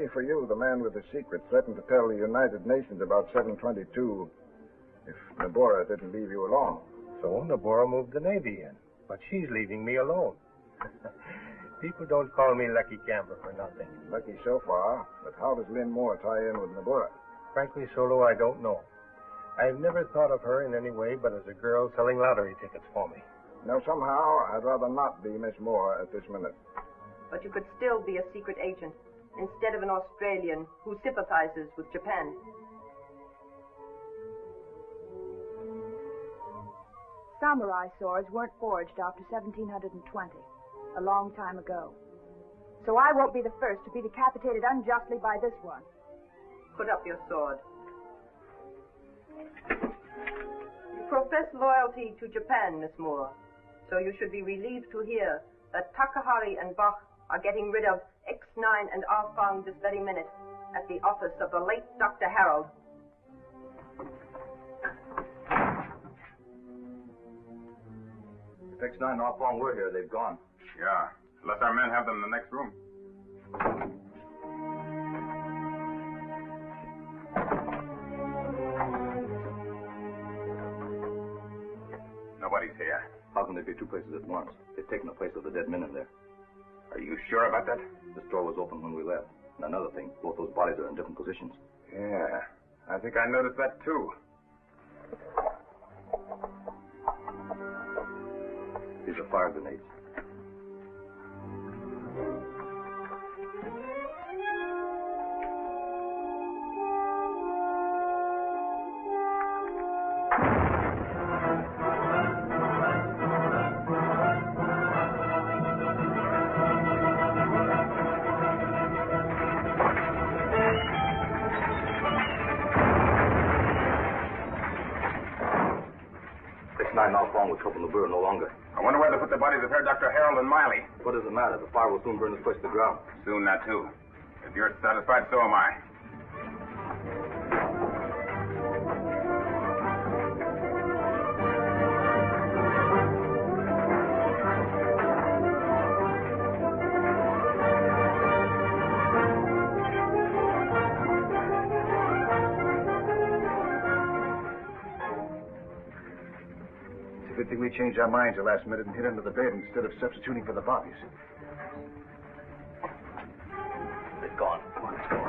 Lucky for you, the man with the secret threatened to tell the United Nations about 722 if Nabora didn't leave you alone. So Nabora moved the Navy in, but she's leaving me alone. People don't call me Lucky Camber for nothing. Lucky so far, but how does Lynn Moore tie in with Nabora? Frankly, Solo, I don't know. I've never thought of her in any way but as a girl selling lottery tickets for me. No, somehow, I'd rather not be Miss Moore at this minute. But you could still be a secret agent, instead of an Australian who sympathizes with Japan. Samurai swords weren't forged after 1720, a long time ago. So I won't be the first to be decapitated unjustly by this one. Put up your sword. You profess loyalty to Japan, Miss Moore, so you should be relieved to hear that Takahari and Bach are getting rid of X9 and R-Fong this very minute at the office of the late Dr. Harold. If X9 and R-Fong were here, they've gone. Yeah, unless our men have them in the next room. Nobody's here. How can there be two places at once? They've taken the place of the dead men in there. Are you sure about that? This door was open when we left. And another thing, both those bodies are in different positions. Yeah, I think I noticed that too. These are fire grenades. X9 now found with Trouble in the Burr no longer. I wonder where they put the bodies of Herr Dr. Harold and Miley. What does it matter? The fire will soon burn this place to the ground. Soon, that too. If you're satisfied, so am I. Good thing we changed our minds the last minute and hid under the bed instead of substituting for the bodies. They've gone. Come on, let's go.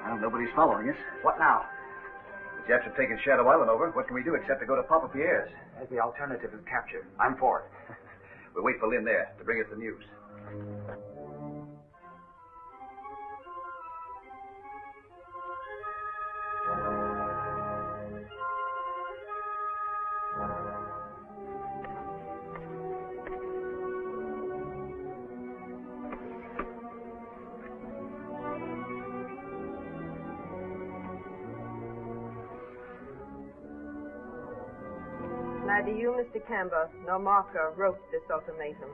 Well, nobody's following us. What now? The Japs have taken Shadow Island over. What can we do except to go to Papa Pierre's? The alternative is capture. I'm for it. We'll wait for Lynn there to bring us the news. Neither you, Mr. Camber, nor Marker wrote this ultimatum.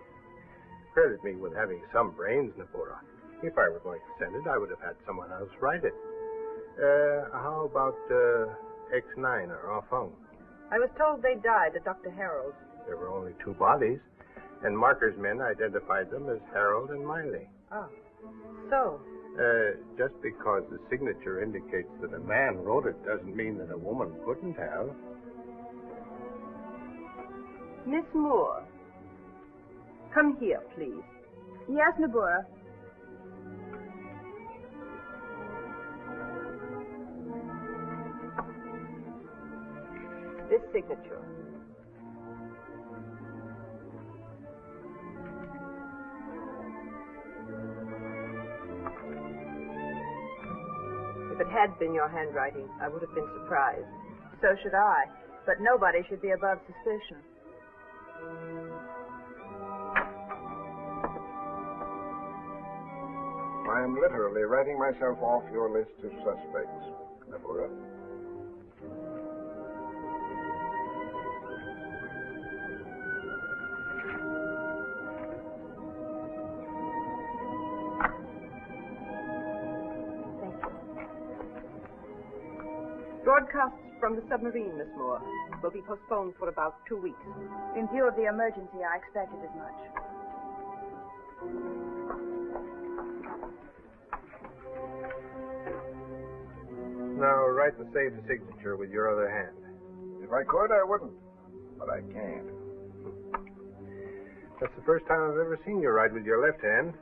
Credit me with having some brains, Nabora. If I were going to send it, I would have had someone else write it. How about X9 or R-Fong? I was told they died at Dr. Harold's. There were only two bodies, and Marker's men identified them as Harold and Miley. Oh, so? Just because the signature indicates that a man wrote it doesn't mean that a woman couldn't have. Miss Moore, come here, please. Yes, Nabora. This signature. If it had been your handwriting, I would have been surprised. So should I. But nobody should be above suspicion. I am literally writing myself off your list of suspects, Nabora. Broadcasts from the submarine, Miss Moore, will be postponed for about 2 weeks. In view of the emergency, I expected as much. Now, write and save the signature with your other hand. If I could, I wouldn't. But I can't. That's the first time I've ever seen you write with your left hand.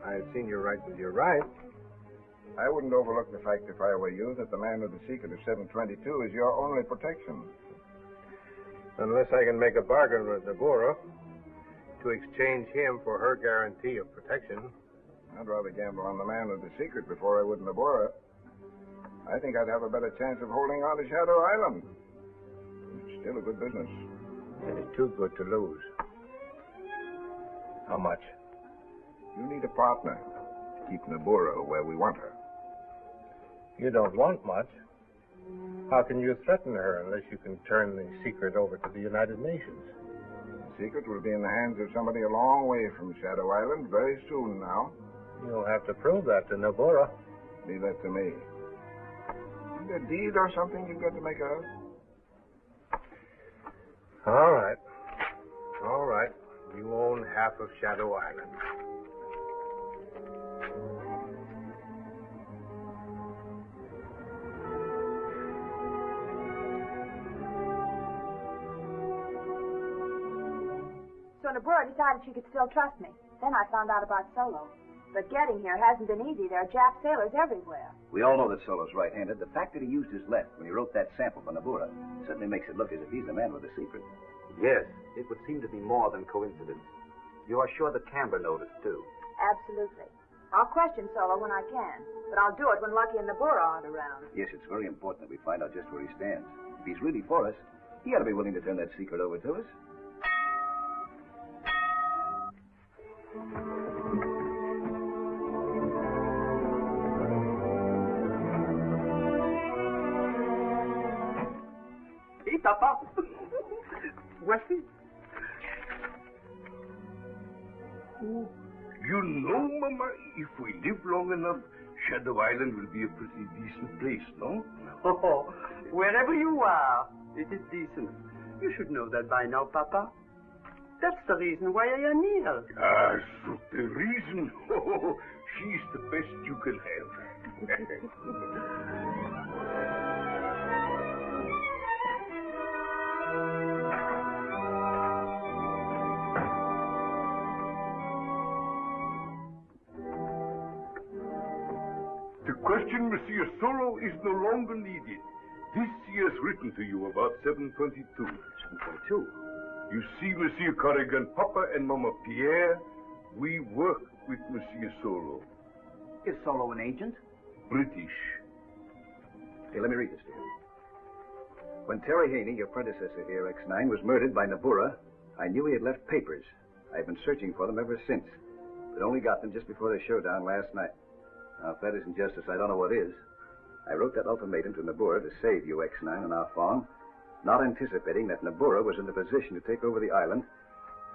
I've seen you write with your right. I wouldn't overlook the fact, if I were you, that the man with the secret of 722 is your only protection. Unless I can make a bargain with Deborah to exchange him for her guarantee of protection. I'd rather gamble on the man with the secret before I would Deborah. I think I'd have a better chance of holding on to Shadow Island. It's still a good business. It's too good to lose. How much? You need a partner to keep Deborah where we want her. You don't want much. How can you threaten her unless you can turn the secret over to the United Nations? The secret will be in the hands of somebody a long way from Shadow Island very soon now. You'll have to prove that to Deborah. Leave that to me. A deed or something you've got to make out? All right. All right. You own half of Shadow Island. So Deborah decided she could still trust me. Then I found out about Solo. But getting here hasn't been easy. There are Jap sailors everywhere. We all know that Solo's right-handed. The fact that he used his left when he wrote that sample for Nabura certainly makes it look as if he's the man with the secret. Yes, it would seem to be more than coincidence. You are sure that Camber noticed, too? Absolutely. I'll question Solo when I can, but I'll do it when Lucky and Nabura aren't around. Yes, it's very important that we find out just where he stands. If he's really for us, he ought to be willing to turn that secret over to us. Hey, Papa. Wesley? You know, Mama, if we live long enough, Shadow Island will be a pretty decent place, no? Oh, wherever you are, it is decent. You should know that by now, Papa. That's the reason why I am here. Ah, so the reason? Oh, she's the best you can have. The question, Monsieur Solo, is no longer needed. This he has written to you about 722. 722? You see, Monsieur Corrigan, Papa and Mama Pierre, we work with Monsieur Solo. Is Solo an agent? British. Hey, let me read this to you. When Terry Haney, your predecessor here, X9, was murdered by Nabura, I knew he had left papers. I've been searching for them ever since, but only got them just before the showdown last night. Now, if that isn't justice, I don't know what is. I wrote that ultimatum to Nabura to save you, X9, and our Fong, not anticipating that Nabura was in the position to take over the island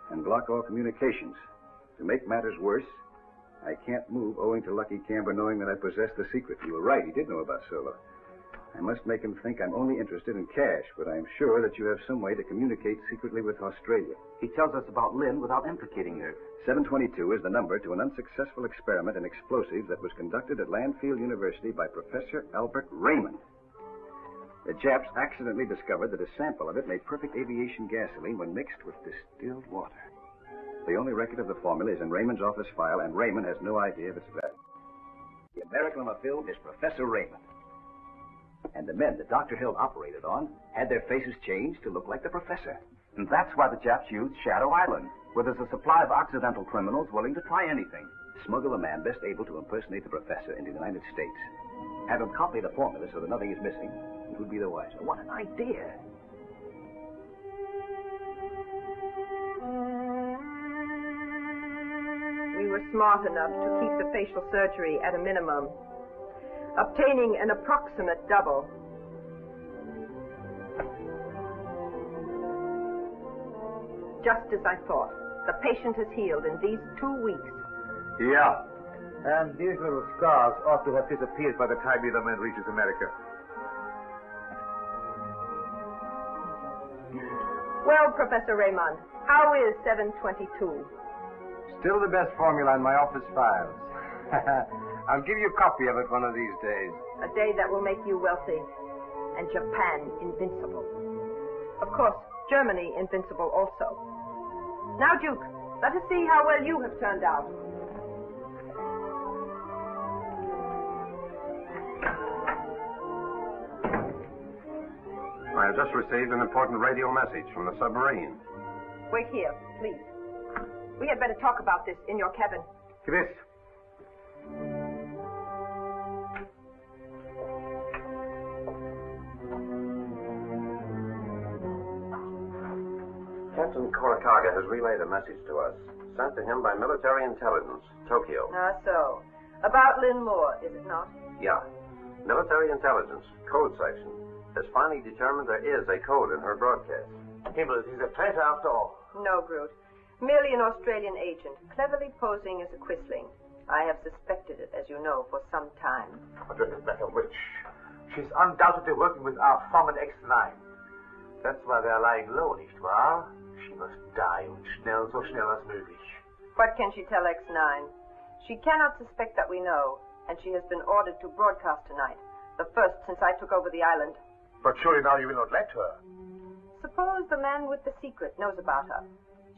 and block all communications. To make matters worse, I can't move owing to Lucky Camber knowing that I possess the secret. You were right, he did know about Solo. I must make him think I'm only interested in cash, but I'm sure that you have some way to communicate secretly with Australia. He tells us about Lynn without implicating her. 722 is the number to an unsuccessful experiment in explosives that was conducted at Landfield University by Professor Albert Raymond. The Japs accidentally discovered that a sample of it made perfect aviation gasoline when mixed with distilled water. The only record of the formula is in Raymond's office file, and Raymond has no idea of its value. The American on the film is Professor Raymond. And the men that Dr. Hill operated on had their faces changed to look like the professor. And that's why the Japs used Shadow Island, where there's a supply of Occidental criminals willing to try anything. Smuggle a man best able to impersonate the professor into the United States. Have him copy the formula so that nothing is missing. It would be the wiser. What an idea! We were smart enough to keep the facial surgery at a minimum, obtaining an approximate double. Just as I thought. The patient has healed in these 2 weeks. Yeah. And these little scars ought to have disappeared by the time either man reaches America. Well, Professor Raymond, how is 722? Still the best formula in my office files. I'll give you a copy of it one of these days. A day that will make you wealthy. And Japan invincible. Of course, Germany invincible also. Now, Duke, let us see how well you have turned out. I have just received an important radio message from the submarine. Wait here, please. We had better talk about this in your cabin. Gewiss. Captain Korakaga has relayed a message to us, sent to him by military intelligence, Tokyo. Ah, so. About Lynn Moore, is it not? Yeah. Military intelligence, code section, has finally determined there is a code in her broadcast. Himmel, he's a traitor after all. No, Groot. Merely an Australian agent, cleverly posing as a Quisling. I have suspected it, as you know, for some time. But does it matter which? She's undoubtedly working with our Foreman X9. That's why they're lying low, nicht wahr? She must die und schnell, so schnell as möglich. What can she tell X9? She cannot suspect that we know, and she has been ordered to broadcast tonight, the first since I took over the island. But surely now you will not let her. Suppose the man with the secret knows about her.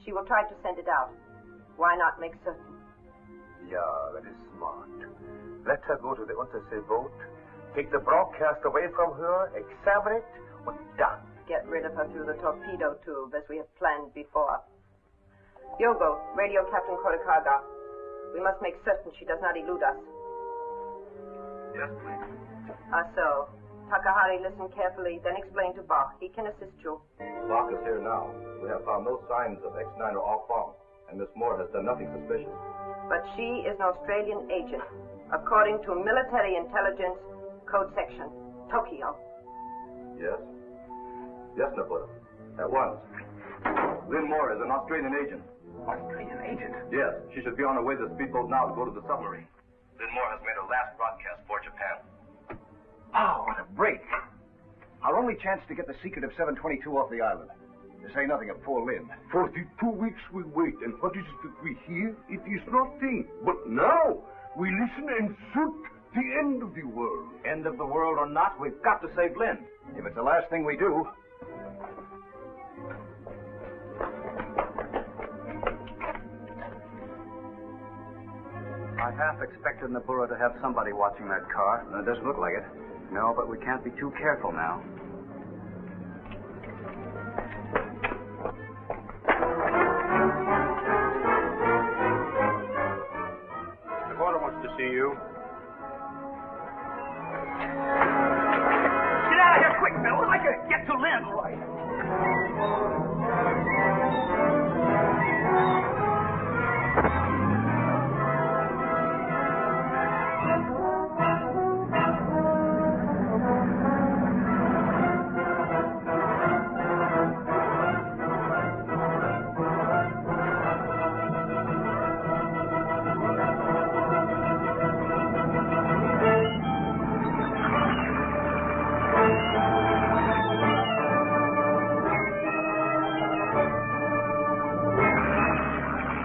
She will try to send it out. Why not make certain? Yeah, that is smart. Let her go to the Untersee boat, take the broadcast away from her, examine it, and done. Get rid of her through the torpedo tube, as we have planned before. Yogo, radio Captain Korakaga. We must make certain she does not elude us. Yes, please. Ah, so. Takahari, listen carefully, then explain to Bach. He can assist you. Bach is here now. We have found no signs of X9 or off-bomb, and Miss Moore has done nothing suspicious. But she is an Australian agent, according to military intelligence, code section, Tokyo. Yes? Yes, Nabuta. At once. Lynn Moore is an Australian agent. Australian agent? Yes, she should be on her way to the speedboat now to go to the submarine. Lynn Moore has made her last broadcast for Japan. Oh, what a break. Our only chance to get the secret of 722 off the island. To say nothing of poor Lynn. 42 weeks we wait, and what is it that we hear? It is nothing. But now, we listen and shoot the end of the world. End of the world or not, we've got to save Lynn. If it's the last thing we do. I half expected Nabura to have somebody watching that car. It doesn't look like it. No, but we can't be too careful now. The Porter wants to see you. Get out of here quick, Bill. I'd like to get to Lynn. All right.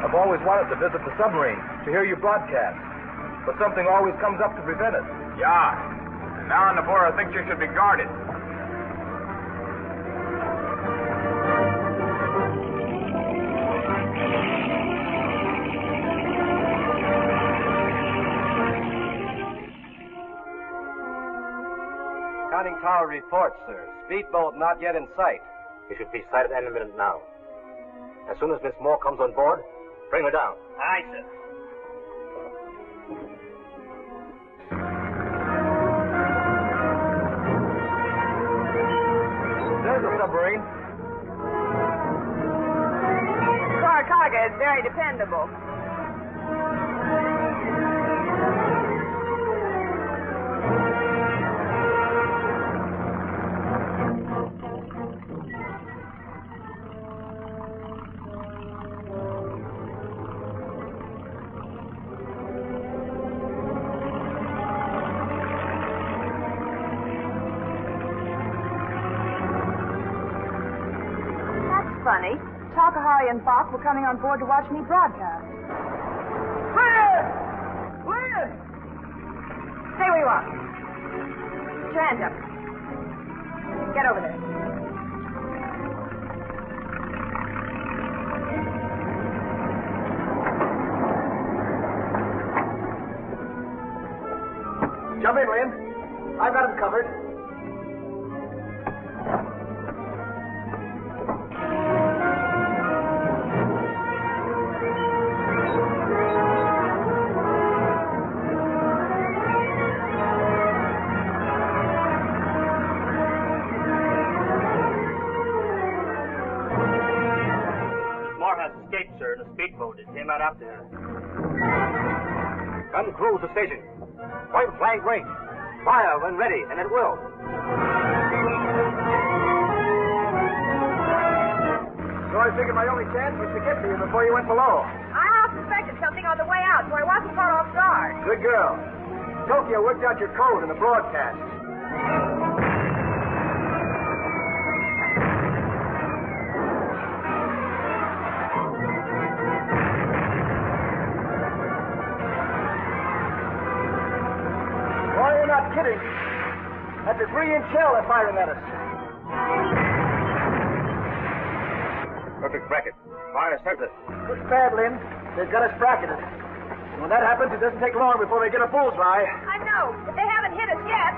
I've always wanted to visit the submarine, to hear you broadcast. But something always comes up to prevent it. Yeah. And now Nabora thinks you should be guarded. Conning tower reports, sir. Speedboat not yet in sight. He should be sighted any minute now. As soon as Miss Moore comes on board, bring her down. Aye, sir. There's the submarine. Korakaga is very dependable. funny. Takahari and Bach were coming on board to watch me broadcast. Stay where you are. Put your hands up. Get over there. Jump in, Lynn. I've got him covered. Escaped, sir, in a speedboat. It came out after her. Gun crew to station. Point blank range. Fire when ready, and it will. So I figured my only chance was to get to you before you went below. I half suspected something on the way out, so I wasn't caught off guard. Good girl. Tokyo worked out your code in the broadcast. Not kidding. That's a 3-inch shell they're firing at us. Perfect bracket. Fire center. Looks bad, Lynn. They've got us bracketed. And when that happens, it doesn't take long before they get a bullseye. I know, but they haven't hit us yet.